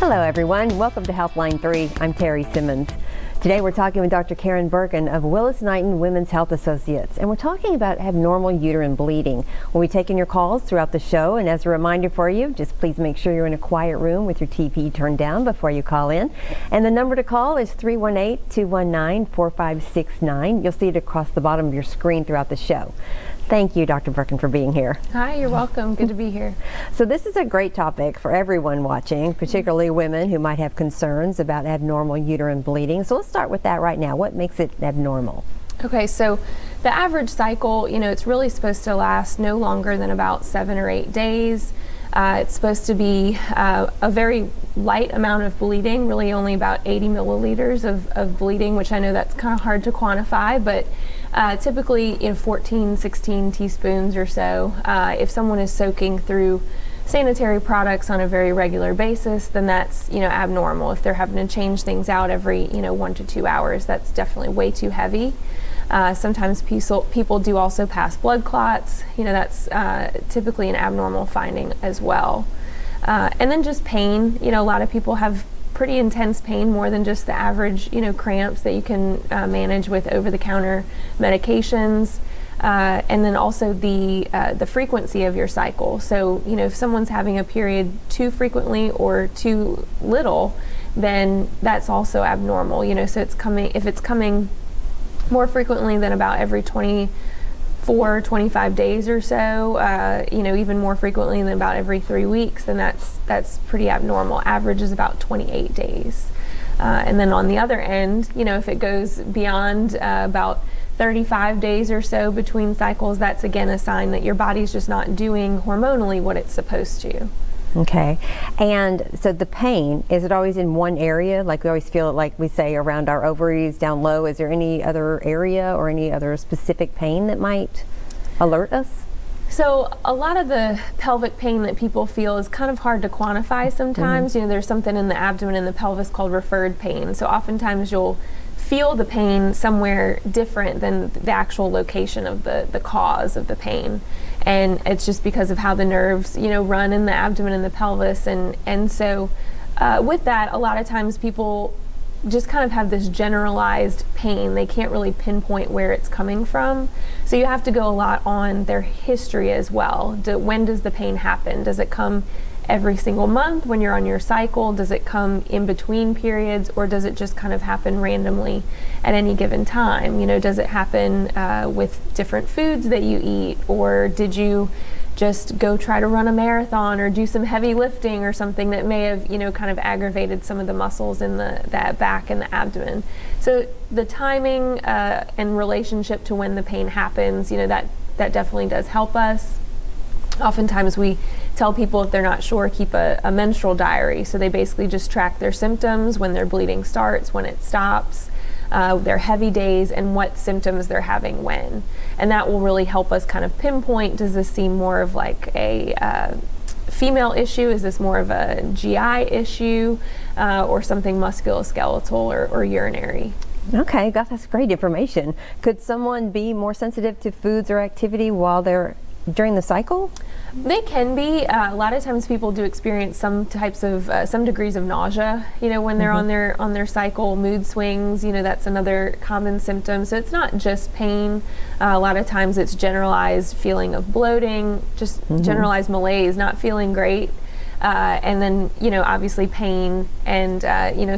Hello everyone, welcome to Healthline 3. I'm Terri Simmons. Today we're talking with Dr. Karen Berken of Willis Knighton Women's Health Associates, and we're talking about abnormal uterine bleeding. We'll be taking your calls throughout the show, and as a reminder for you, just please make sure you're in a quiet room with your TV turned down before you call in. And the number to call is 318-219-4569. You'll see it across the bottom of your screen throughout the show. Thank you, Dr. Berken, for being here. Hi, you're welcome. Good to be here. So this is a great topic for everyone watching, particularly women who might have concerns about abnormal uterine bleeding. So let's start with that right now. What makes it abnormal? Okay, so the average cycle, it's really supposed to last no longer than about 7 or 8 days. It's supposed to be a very light amount of bleeding, really only about 80 milliliters of bleeding, which I know that's kind of hard to quantify, but typically 14, 16 teaspoons or so. If someone is soaking through sanitary products on a very regular basis, then that's abnormal. If they're having to change things out every 1 to 2 hours, that's definitely way too heavy. Sometimes people do also pass blood clots. That's typically an abnormal finding as well. And then just pain. A lot of people have pretty intense pain, more than just the average cramps that you can manage with over-the-counter medications. And then also the frequency of your cycle. So if someone's having a period too frequently or too little, then that's also abnormal. So if it's coming more frequently than about every 24, 25 days or so, even more frequently than about every 3 weeks, then that's pretty abnormal. Average is about 28 days. And then on the other end, if it goes beyond about 35 days or so between cycles, that's again a sign that your body's just not doing hormonally what it's supposed to. Okay, and so the pain, is it always in one area? Like we always feel it, like we say, around our ovaries, down low. Is there any other area or any other specific pain that might alert us? So a lot of the pelvic pain that people feel is kind of hard to quantify sometimes. There's something in the abdomen and the pelvis called referred pain. So oftentimes you'll feel the pain somewhere different than the actual location of the cause of the pain. And it's just because of how the nerves, run in the abdomen and the pelvis. And so with that, a lot of times people just kind of have this generalized pain. They can't really pinpoint where it's coming from. So you have to go a lot on their history as well. When does the pain happen? Does it come every single month when you're on your cycle? Does it come in between periods, or does it just kind of happen randomly at any given time? Does it happen with different foods that you eat, or did you just go try to run a marathon or do some heavy lifting or something that may have kind of aggravated some of the muscles in that back and the abdomen? So the timing and relationship to when the pain happens, that definitely does help us. Oftentimes we tell people, if they're not sure, keep a menstrual diary. So they basically just track their symptoms, when their bleeding starts, when it stops, their heavy days, and what symptoms they're having when. And that will really help us kind of pinpoint, does this seem more of like a female issue? Is this more of a GI issue, or something musculoskeletal or urinary? Okay, God, that's great information. Could someone be more sensitive to foods or activity while they're during the cycle? They can be. A lot of times people do experience some degrees of nausea, when they're on their cycle. Mood swings, that's another common symptom. So it's not just pain. A lot of times it's generalized feeling of bloating, just generalized malaise, not feeling great. And then, obviously pain and,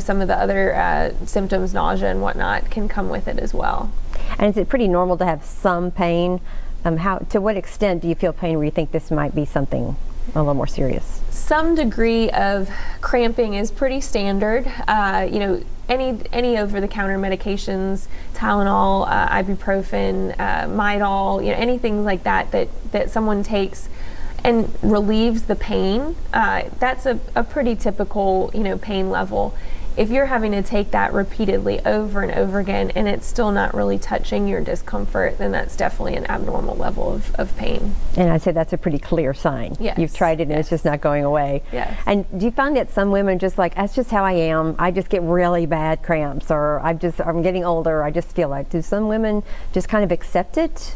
some of the other symptoms, nausea and whatnot, can come with it as well. And is it pretty normal to have some pain? To what extent do you feel pain where you think this might be something a little more serious? Some degree of cramping is pretty standard. Any over-the-counter medications, Tylenol, ibuprofen, Midol, anything like that someone takes and relieves the pain, that's a pretty typical, pain level. If you're having to take that repeatedly over and over again and it's still not really touching your discomfort, then that's definitely an abnormal level of pain. And I'd say that's a pretty clear sign. Yes. You've tried it and it's just not going away. Yes. And do you find that some women just like, that's just how I am, I just get really bad cramps, or I'm getting older, I just feel like, do some women just kind of accept it?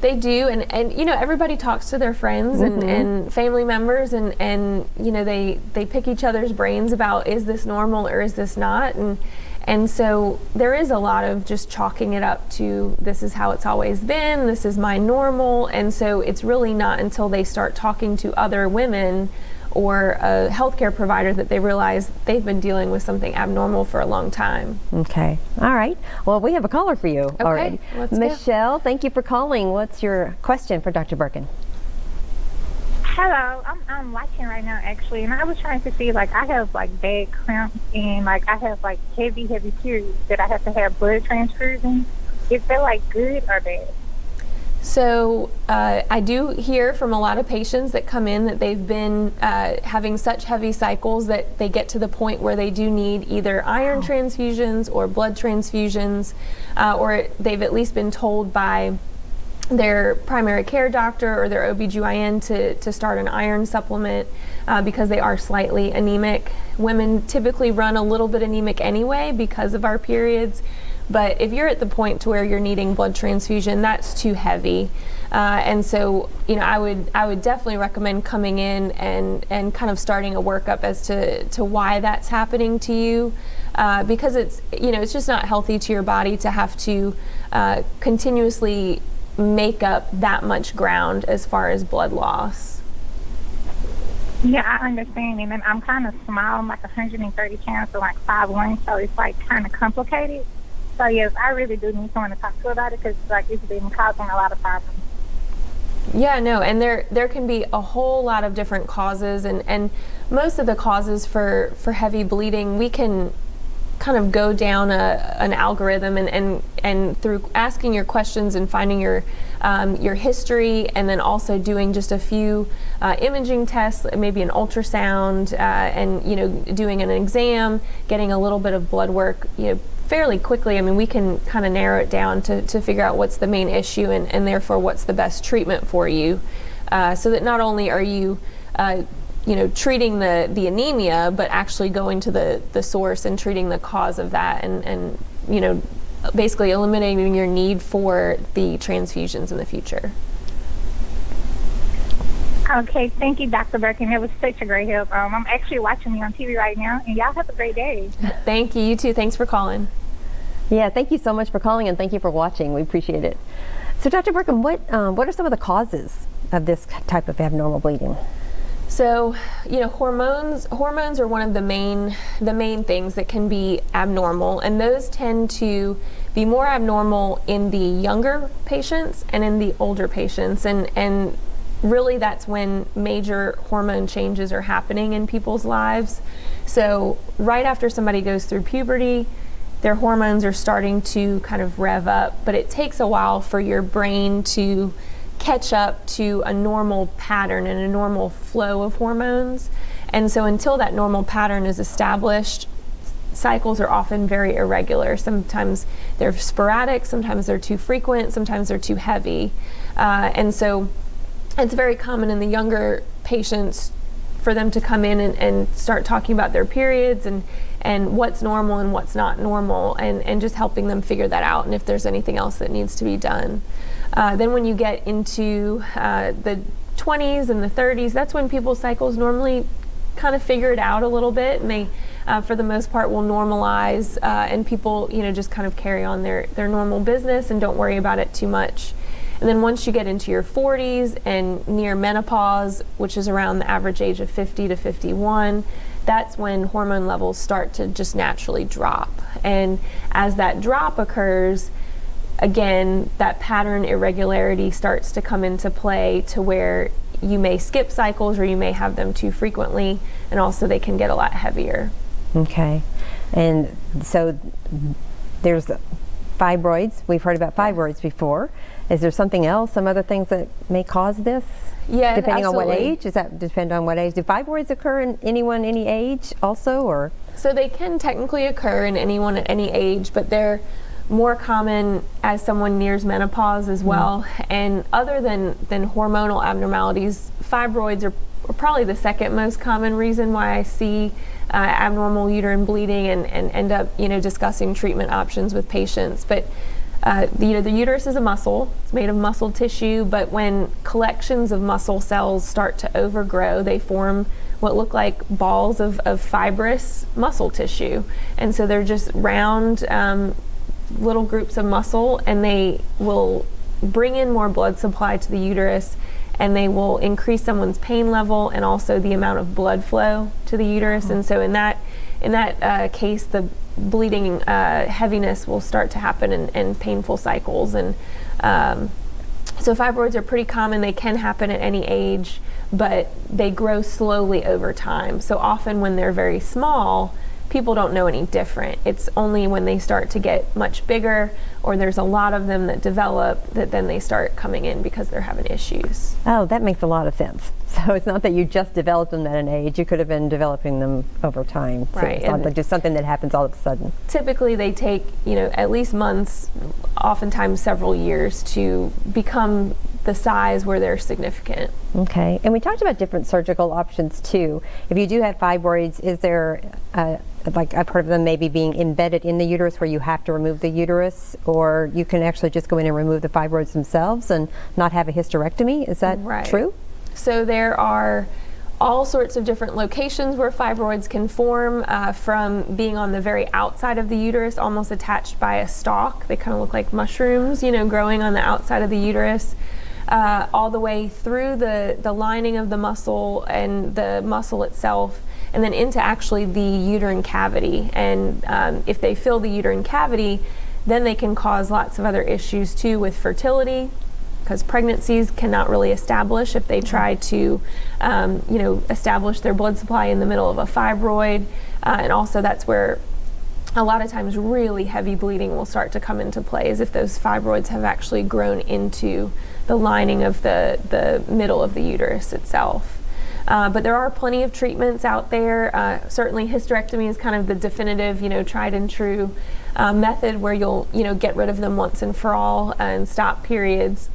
They do, and you know, everybody talks to their friends and family members, and you know, they pick each other's brains about, is this normal or is this not, and so there is a lot of just chalking it up to, this is how it's always been, this is my normal. And so it's really not until they start talking to other women or a healthcare provider that they realize they've been dealing with something abnormal for a long time. Okay. All right. Well, we have a caller for you already. Let's go. Michelle, thank you for calling. What's your question for Dr. Berken? Hello, I'm watching right now actually, and I was trying to see, like, I have like bad cramps and like I have like heavy periods that I have to have blood transfusions. Is that like good or bad? So I do hear from a lot of patients that come in that they've been having such heavy cycles that they get to the point where they do need either iron transfusions or blood transfusions, or they've at least been told by their primary care doctor or their OBGYN to start an iron supplement because they are slightly anemic. Women typically run a little bit anemic anyway because of our periods, but if you're at the point to where you're needing blood transfusion, that's too heavy. And so, you know, I would definitely recommend coming in and kind of starting a workup as to why that's happening to you, because it's, you know, it's just not healthy to your body to have to continuously make up that much ground as far as blood loss. Yeah, I understand, and then I'm kind of small. I'm like 130 pounds, so like 5'1", so it's like kind of complicated. So yes, I really do need someone to talk to about it because like it's been causing a lot of problems. Yeah, no, and there can be a whole lot of different causes, and most of the causes for heavy bleeding, we can kind of go down an algorithm and through asking your questions and finding your history, and then also doing just a few imaging tests, maybe an ultrasound, and you know, doing an exam, getting a little bit of blood work, you know, fairly quickly. I mean, we can kind of narrow it down to figure out what's the main issue and therefore what's the best treatment for you, so that not only are you you know, treating the anemia, but actually going to the source and treating the cause of that, and you know, basically eliminating your need for the transfusions in the future. Okay, thank you, Dr. Berken. It was such a great help. I'm actually watching you on TV right now, and y'all have a great day. Thank you. You too. Thanks for calling. Yeah, thank you so much for calling, and thank you for watching. We appreciate it. So, Dr. Berken, what are some of the causes of this type of abnormal bleeding? So, you know, hormones are one of the main things that can be abnormal, and those tend to be more abnormal in the younger patients and in the older patients, and really that's when major hormone changes are happening in people's lives. So right after somebody goes through puberty, their hormones are starting to kind of rev up, but it takes a while for your brain to catch up to a normal pattern and a normal flow of hormones. And so until that normal pattern is established, cycles are often very irregular. Sometimes they're sporadic, sometimes they're too frequent, sometimes they're too heavy. And so it's very common in the younger patients for them to come in and start talking about their periods and what's normal and what's not normal, and just helping them figure that out and if there's anything else that needs to be done. Then when you get into the 20s and the 30s, that's when people's cycles normally kind of figure it out a little bit, and they, for the most part, will normalize, and people, you know, just kind of carry on their normal business and don't worry about it too much. And then once you get into your 40s and near menopause, which is around the average age of 50 to 51, that's when hormone levels start to just naturally drop. And as that drop occurs, again, that pattern irregularity starts to come into play to where you may skip cycles or you may have them too frequently, and also they can get a lot heavier. Okay. And so there's fibroids. We've heard about fibroids before. Is there something else, some other things that may cause this? Yeah, depending absolutely. on what age? Does that depend on what age? Do fibroids occur in anyone, any age also, or? So they can technically occur in anyone at any age, but they're more common as someone nears menopause as well. And other than hormonal abnormalities, fibroids are probably the second most common reason why I see abnormal uterine bleeding and end up, you know, discussing treatment options with patients. But The uterus is a muscle. It's made of muscle tissue, but when collections of muscle cells start to overgrow, they form what look like balls of fibrous muscle tissue. And so they're just round little groups of muscle, and they will bring in more blood supply to the uterus, and they will increase someone's pain level and also the amount of blood flow to the uterus. And so in that case, the bleeding heaviness will start to happen in painful cycles. And so fibroids are pretty common. They can happen at any age, but they grow slowly over time. So often when they're very small, people don't know any different. It's only when they start to get much bigger, or there's a lot of them that develop, that then they start coming in because they're having issues. Oh, that makes a lot of sense. So it's not that you just developed them at an age, you could have been developing them over time. So Right. it's not like just something that happens all of a sudden. Typically they take, at least months, oftentimes several years to become the size where they're significant. Okay, and we talked about different surgical options too. If you do have fibroids, is there like I've heard of them maybe being embedded in the uterus where you have to remove the uterus, or you can actually just go in and remove the fibroids themselves and not have a hysterectomy? Is that Right. true? So there are all sorts of different locations where fibroids can form, from being on the very outside of the uterus, almost attached by a stalk. They kind of look like mushrooms, growing on the outside of the uterus, all the way through the lining of the muscle and the muscle itself, and then into actually the uterine cavity. And if they fill the uterine cavity, then they can cause lots of other issues too with fertility, because pregnancies cannot really establish if they try to, establish their blood supply in the middle of a fibroid. And also that's where a lot of times really heavy bleeding will start to come into play, is if those fibroids have actually grown into the lining of the middle of the uterus itself. But there are plenty of treatments out there. Certainly hysterectomy is kind of the definitive, tried and true method where you'll, get rid of them once and for all and stop periods.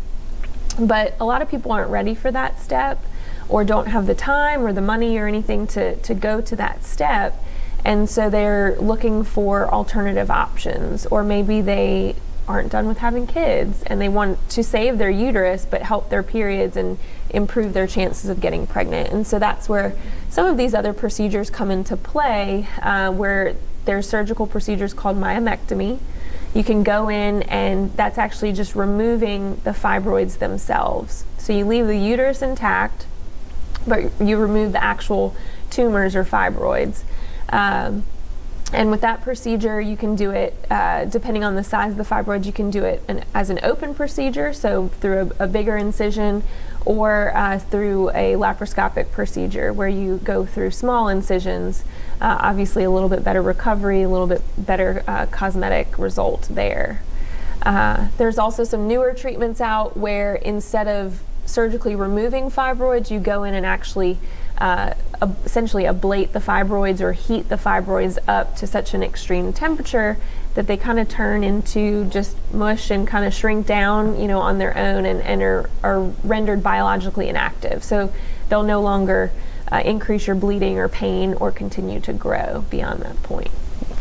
But a lot of people aren't ready for that step, or don't have the time or the money or anything to go to that step. And so they're looking for alternative options, or maybe they aren't done with having kids and they want to save their uterus but help their periods and improve their chances of getting pregnant. And so that's where some of these other procedures come into play, where there's surgical procedures called myomectomy. You can go in, and that's actually just removing the fibroids themselves. So you leave the uterus intact, but you remove the actual tumors or fibroids. And with that procedure, you can do it, depending on the size of the fibroid, you can do it as an open procedure, so through a bigger incision, or through a laparoscopic procedure where you go through small incisions. Obviously a little bit better recovery, a little bit better cosmetic result there. There's also some newer treatments out where instead of surgically removing fibroids, you go in and actually essentially ablate the fibroids or heat the fibroids up to such an extreme temperature that they kind of turn into just mush and kind of shrink down, on their own, and are rendered biologically inactive. So they'll no longer increase your bleeding or pain or continue to grow beyond that point.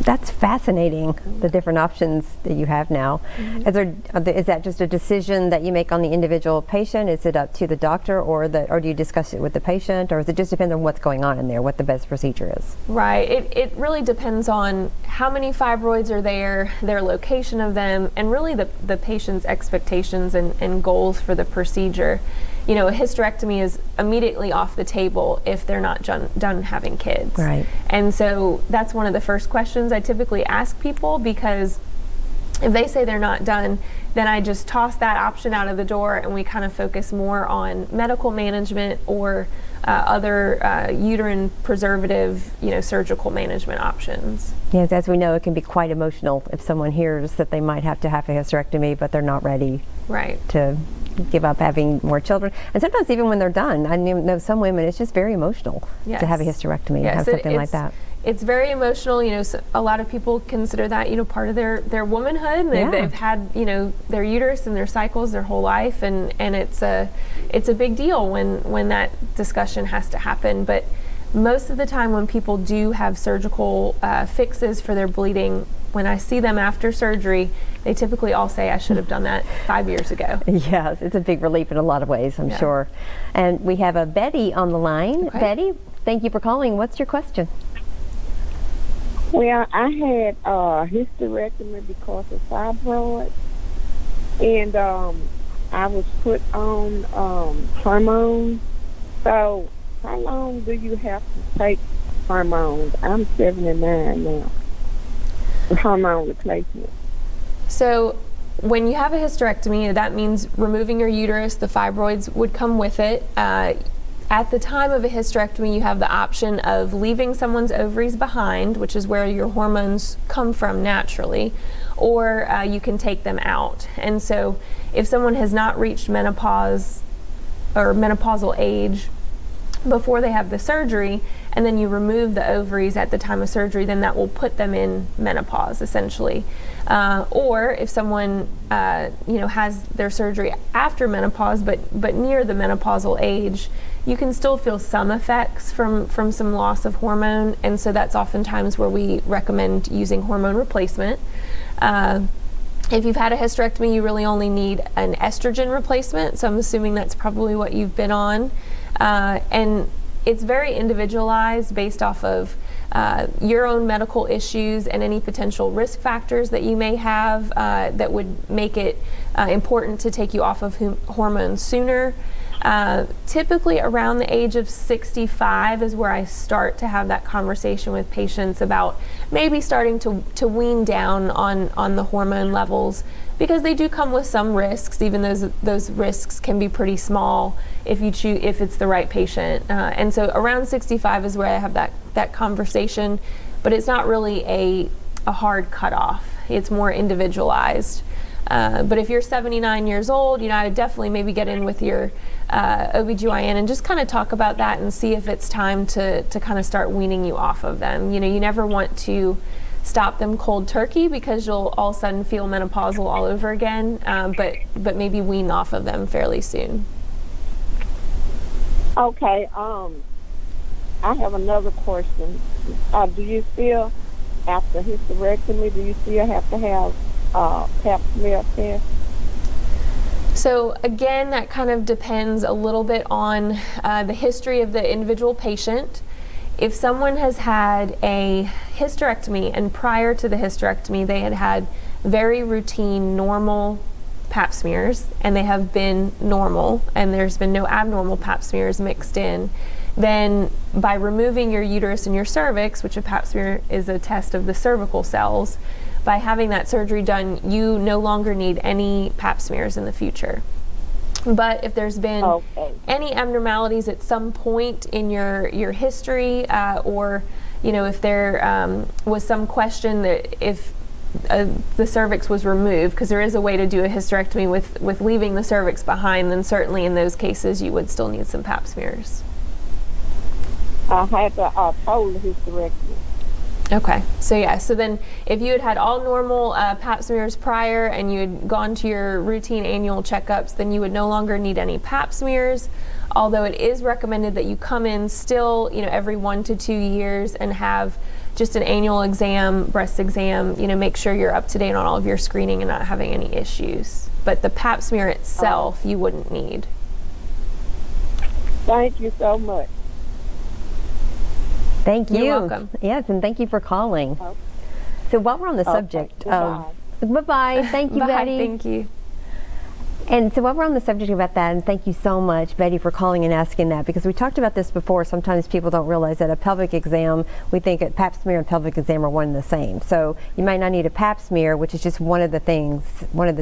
That's fascinating, the different options that you have now. Mm-hmm. Is that just a decision that you make on the individual patient? Is it up to the doctor, or do you discuss it with the patient, or does it just depend on what's going on in there, what the best procedure is? Right. It really depends on how many fibroids are there, their location of them, and really the patient's expectations and goals for the procedure. A hysterectomy is immediately off the table if they're not done having kids. Right. And so that's one of the first questions I typically ask people, because if they say they're not done, then I just toss that option out of the door, and we kind of focus more on medical management or other uterine preservative, surgical management options. Yes, as we know, it can be quite emotional if someone hears that they might have to have a hysterectomy, but they're not ready Right. to give up having more children. And sometimes even when they're done, I know some women, it's just very emotional to have a hysterectomy and have something like that. It's very emotional. A lot of people consider that, part of their womanhood. They've had, their uterus and their cycles their whole life, and it's a big deal when that discussion has to happen. But most of the time when people do have surgical fixes for their bleeding, when I see them after surgery, they typically all say, I should have done that 5 years ago. Yes, it's a big relief in a lot of ways, I'm sure. And we have a Betty on the line. Okay. Betty, thank you for calling. What's your question? Well, I had hysterectomy because of fibroids, and I was put on hormones. So how long do you have to take hormones? I'm 79 now. Hormone replacement. So when you have a hysterectomy, that means removing your uterus. The fibroids would come with it. At the time of a hysterectomy, you have the option of leaving someone's ovaries behind, which is where your hormones come from naturally, or you can take them out. And so if someone has not reached menopause or menopausal age before they have the surgery, and then you remove the ovaries at the time of surgery, then that will put them in menopause, essentially. Or if someone has their surgery after menopause, but near the menopausal age, you can still feel some effects from some loss of hormone, and so that's oftentimes where we recommend using hormone replacement. If you've had a hysterectomy, you really only need an estrogen replacement, so I'm assuming that's probably what you've been on. And it's very individualized based off of your own medical issues and any potential risk factors that you may have that would make it important to take you off of hormones sooner. Typically around the age of 65 is where I start to have that conversation with patients about maybe starting to wean down on the hormone levels, because they do come with some risks. Even those risks can be pretty small if it's the right patient. And so around 65 is where I have that conversation, but it's not really a hard cutoff. It's more individualized. But if you're 79 years old, I would definitely maybe get in with your OBGYN and just kind of talk about that and see if it's time to kind of start weaning you off of them. You never want to stop them cold turkey, because you'll all of a sudden feel menopausal all over again, but maybe wean off of them fairly soon. Okay, I have another question. Do you still, after hysterectomy, do you still have to have Pap Smear test? So again, that kind of depends a little bit on the history of the individual patient. If someone has had a hysterectomy and prior to the hysterectomy they had very routine normal Pap smears and they have been normal and there's been no abnormal Pap smears mixed in, then by removing your uterus and your cervix, which a Pap smear is a test of the cervical cells, by having that surgery done, you no longer need any Pap smears in the future. But if there's been any abnormalities at some point in your history, or if there was some question that if the cervix was removed, because there is a way to do a hysterectomy with leaving the cervix behind, then certainly in those cases you would still need some Pap smears. I had the total hysterectomy. Okay, so then if you had all normal Pap smears prior and you had gone to your routine annual checkups, then you would no longer need any Pap smears, although it is recommended that you come in still, every 1 to 2 years and have just an annual exam, breast exam, make sure you're up to date on all of your screening and not having any issues. But the Pap smear itself, you wouldn't need. Thank you so much. Thank you. You're welcome. Yes, and thank you for calling. Okay. So while we're on the subject of... Bye-bye. Thank you, Bye, Betty. thank you. And so while we're on the subject about that, and thank you so much, Betty, for calling and asking that, because we talked about this before. Sometimes people don't realize that a pelvic exam, we think a Pap smear and pelvic exam are one and the same. So you might not need a Pap smear, which is just one of the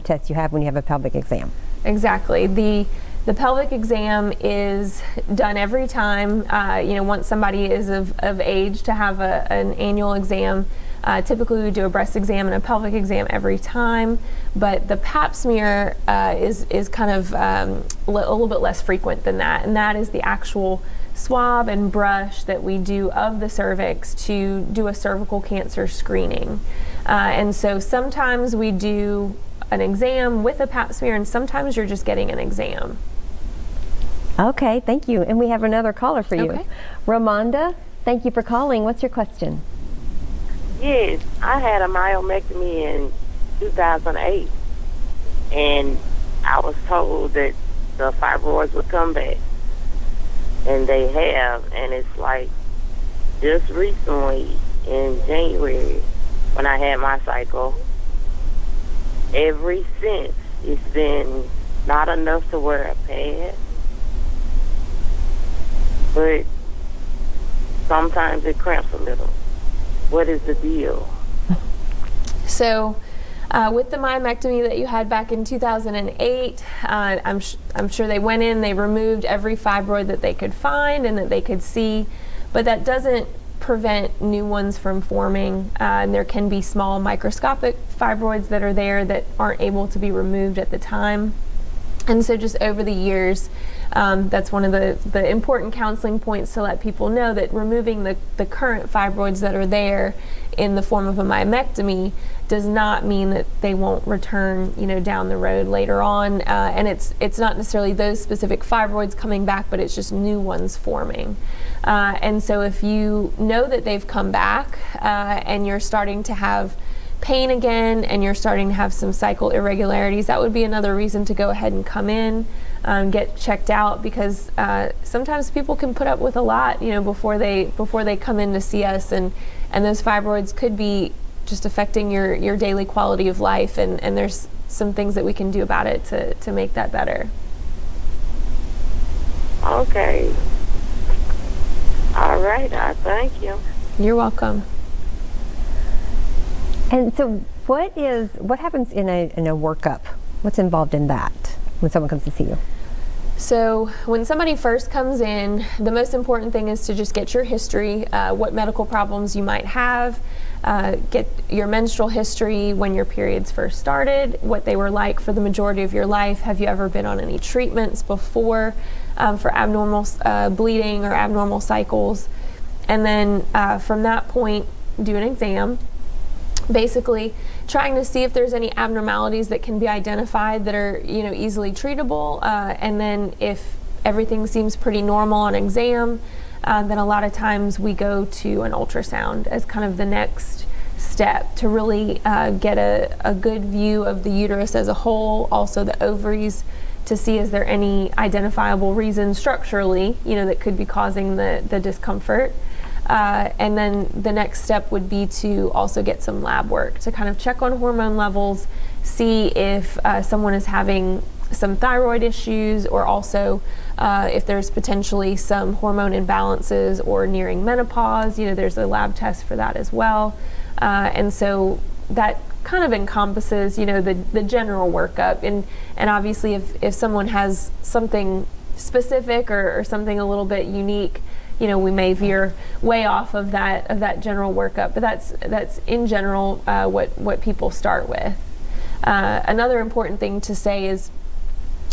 tests you have when you have a pelvic exam. Exactly. The pelvic exam is done every time, once somebody is of age to have an annual exam. Typically we do a breast exam and a pelvic exam every time, but the Pap smear is kind of a little bit less frequent than that, and that is the actual swab and brush that we do of the cervix to do a cervical cancer screening. And so sometimes we do an exam with a Pap smear, and sometimes you're just getting an exam. Okay, thank you. And we have another caller for you. Okay. Ramonda, thank you for calling. What's your question? Yes, I had a myomectomy in 2008, and I was told that the fibroids would come back, and they have, and it's like just recently in January when I had my cycle, ever since it's been not enough to wear a pad, but sometimes it cramps a little. What is the deal? So with the myomectomy that you had back in 2008, I'm sure they went in, they removed every fibroid that they could find and that they could see, but that doesn't prevent new ones from forming. And there can be small microscopic fibroids that are there that aren't able to be removed at the time. And so just over the years, that's one of the important counseling points to let people know that removing the current fibroids that are there in the form of a myomectomy does not mean that they won't return, down the road later on. And it's not necessarily those specific fibroids coming back, but it's just new ones forming. And so if you know that they've come back and you're starting to have pain again and you're starting to have some cycle irregularities, that would be another reason to go ahead and come in, get checked out, because sometimes people can put up with a lot, before they come in to see us, and those fibroids could be just affecting your daily quality of life, and there's some things that we can do about it to make that better. Okay. All right, I thank you. You're welcome. And so what happens in a workup? What's involved in that when someone comes to see you? So when somebody first comes in, the most important thing is to just get your history, what medical problems you might have, get your menstrual history, when your periods first started, what they were like for the majority of your life. Have you ever been on any treatments before for abnormal bleeding or abnormal cycles? And then from that point, do an exam. Basically trying to see if there's any abnormalities that can be identified that are easily treatable, and then if everything seems pretty normal on exam, then a lot of times we go to an ultrasound as kind of the next step to really get a good view of the uterus as a whole, also the ovaries, to see is there any identifiable reason structurally that could be causing the discomfort. And then the next step would be to also get some lab work to kind of check on hormone levels, see if someone is having some thyroid issues, or also if there's potentially some hormone imbalances or nearing menopause. There's a lab test for that as well. And so that kind of encompasses, the general workup. And obviously if someone has something specific or something a little bit unique, we may veer way off of that general workup, but that's in general what people start with. Another important thing to say is,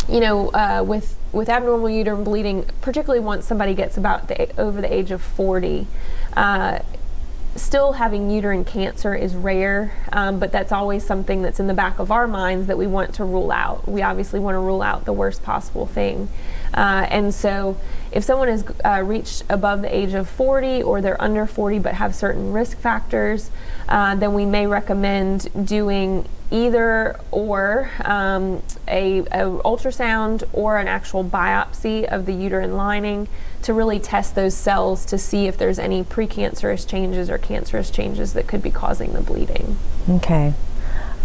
with abnormal uterine bleeding, particularly once somebody gets about over the age of 40, still having uterine cancer is rare, but that's always something that's in the back of our minds that we want to rule out. We obviously want to rule out the worst possible thing. And so if someone has reached above the age of 40, or they're under 40 but have certain risk factors, then we may recommend doing either or a ultrasound or an actual biopsy of the uterine lining to really test those cells to see if there's any precancerous changes or cancerous changes that could be causing the bleeding. Okay.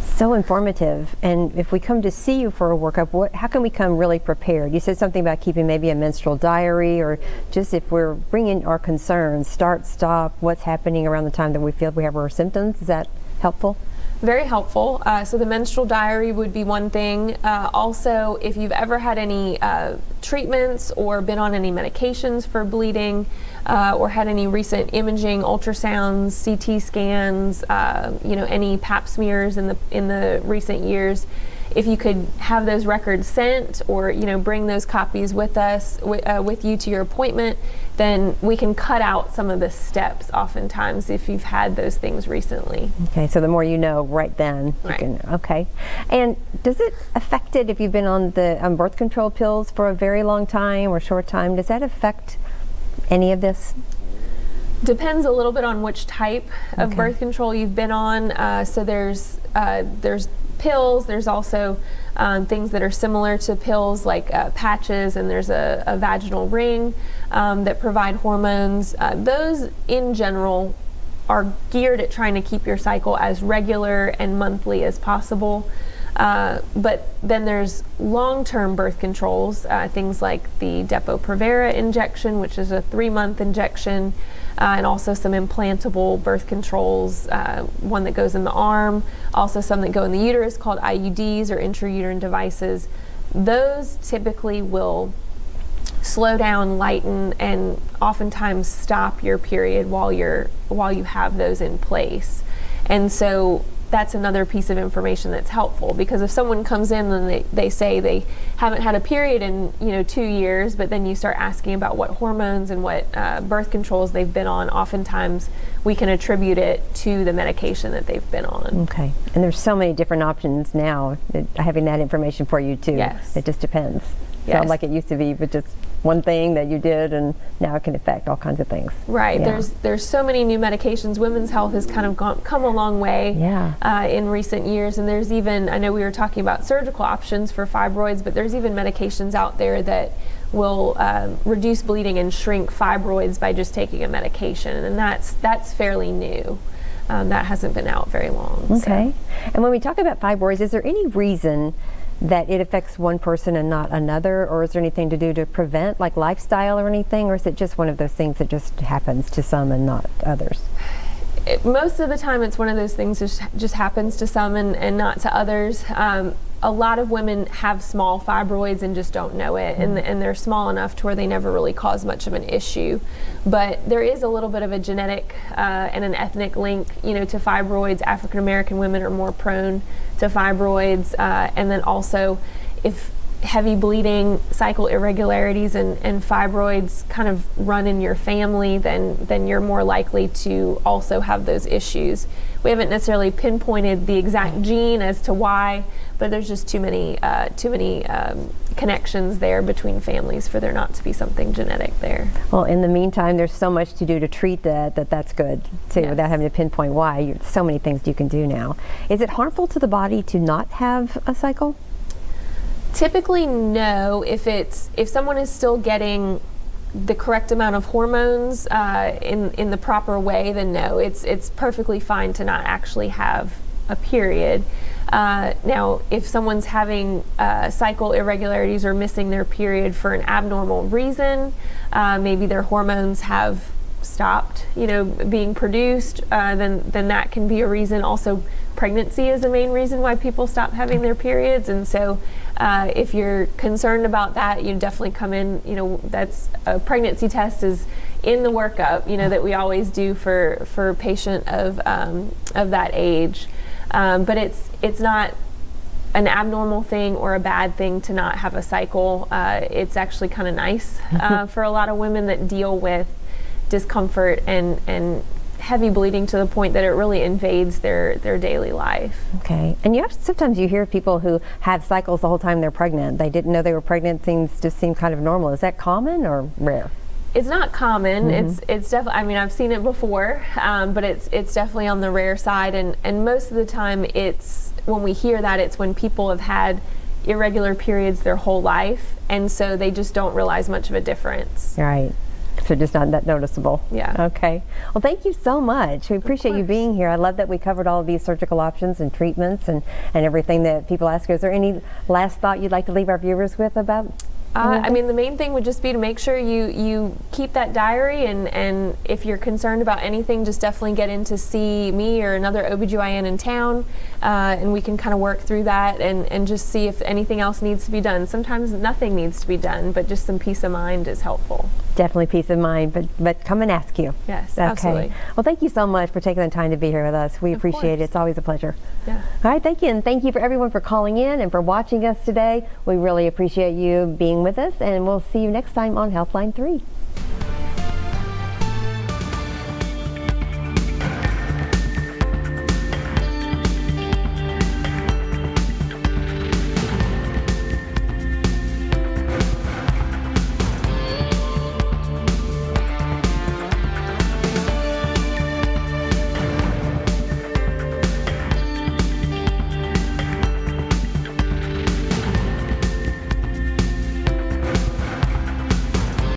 So informative. And if we come to see you for a workup, how can we come really prepared? You said something about keeping maybe a menstrual diary, or just if we're bringing our concerns, start, stop, what's happening around the time that we feel we have our symptoms. Is that helpful? Very helpful. So the menstrual diary would be one thing. Also, if you've ever had any treatments or been on any medications for bleeding, or had any recent imaging, ultrasounds, CT scans, any Pap smears in the recent years, if you could have those records sent, or bring those copies with us with you to your appointment, then we can cut out some of the steps oftentimes if you've had those things recently. Okay, so the more you know right then, Right. you can, okay. And does it affect it if you've been on the birth control pills for a very long time or short time? Does that affect any of this? Depends a little bit on which type of Okay. birth control you've been on. So there's pills. There's also things that are similar to pills, like patches, and there's a vaginal ring that provide hormones. Those in general are geared at trying to keep your cycle as regular and monthly as possible. But then there's long-term birth controls, things like the Depo-Provera injection, which is a 3-month injection, and also some implantable birth controls, one that goes in the arm, also some that go in the uterus called IUDs or intrauterine devices. Those typically will slow down, lighten, and oftentimes stop your period while you have those in place. And so that's another piece of information that's helpful, because if someone comes in and they say they haven't had a period in 2 years, but then you start asking about what hormones and what birth controls they've been on, oftentimes we can attribute it to the medication that they've been on. Okay, and there's so many different options now, having that information for you too. Yes. It just depends. Yes. Not like it used to be, but just one thing that you did, and now it can affect all kinds of things. Right. Yeah. There's so many new medications. Women's health has kind of come a long way in recent years, and there's even, I know we were talking about surgical options for fibroids, but there's even medications out there that will reduce bleeding and shrink fibroids by just taking a medication, and that's fairly new. That hasn't been out very long. Okay. And when we talk about fibroids, is there any reason that it affects one person and not another, or is there anything to do to prevent, like lifestyle or anything, or is it just one of those things that just happens to some and not others? Most of the time it's one of those things that just happens to some and not to others. A lot of women have small fibroids and just don't know it, and they're small enough to where they never really cause much of an issue. But there is a little bit of a genetic and an ethnic link, to fibroids. African American women are more prone to fibroids, and then also if heavy bleeding, cycle irregularities, and fibroids kind of run in your family, then you're more likely to also have those issues. We haven't necessarily pinpointed the exact gene as to why, but there's just too many connections there between families for there not to be something genetic there. Well, in the meantime, there's so much to do to treat that's good too, Yes. without having to pinpoint why. So many things you can do now. Is it harmful to the body to not have a cycle? Typically, no. If someone is still getting the correct amount of hormones in the proper way, then no, it's perfectly fine to not actually have a period. Now, if someone's having cycle irregularities or missing their period for an abnormal reason, maybe their hormones have stopped, being produced, then that can be a reason. Also, pregnancy is the main reason why people stop having their periods, and so if you're concerned about that, you definitely come in. That's a pregnancy test is in the workup, that we always do for a patient of that age. But it's not an abnormal thing or a bad thing to not have a cycle. It's actually kind of nice for a lot of women that deal with discomfort and heavy bleeding to the point that it really invades their daily life. Okay. And sometimes you hear people who have cycles the whole time they're pregnant. They didn't know they were pregnant. Things just seem kind of normal. Is that common or rare? It's not common. It's definitely, I mean, I've seen it before, but it's definitely on the rare side. And most of the time when we hear that, it's when people have had irregular periods their whole life, and so they just don't realize much of a difference. Right. So just not that noticeable. Yeah. Okay. Well, thank you so much. We appreciate you being here. I love that we covered all of these surgical options and treatments and everything that people ask. Is there any last thought you'd like to leave our viewers with about? I mean, the main thing would just be to make sure you keep that diary, and if you're concerned about anything, just definitely get in to see me or another OBGYN in town, and we can kind of work through that and just see if anything else needs to be done. Sometimes nothing needs to be done, but just some peace of mind is helpful. Definitely peace of mind, but come and ask you. Yes, Okay. absolutely. Well, thank you so much for taking the time to be here with us. We appreciate it. course. It's always a pleasure. Yeah. All right, thank you. And thank you for everyone for calling in and for watching us today. We really appreciate you being with us, and we'll see you next time on Healthline 3.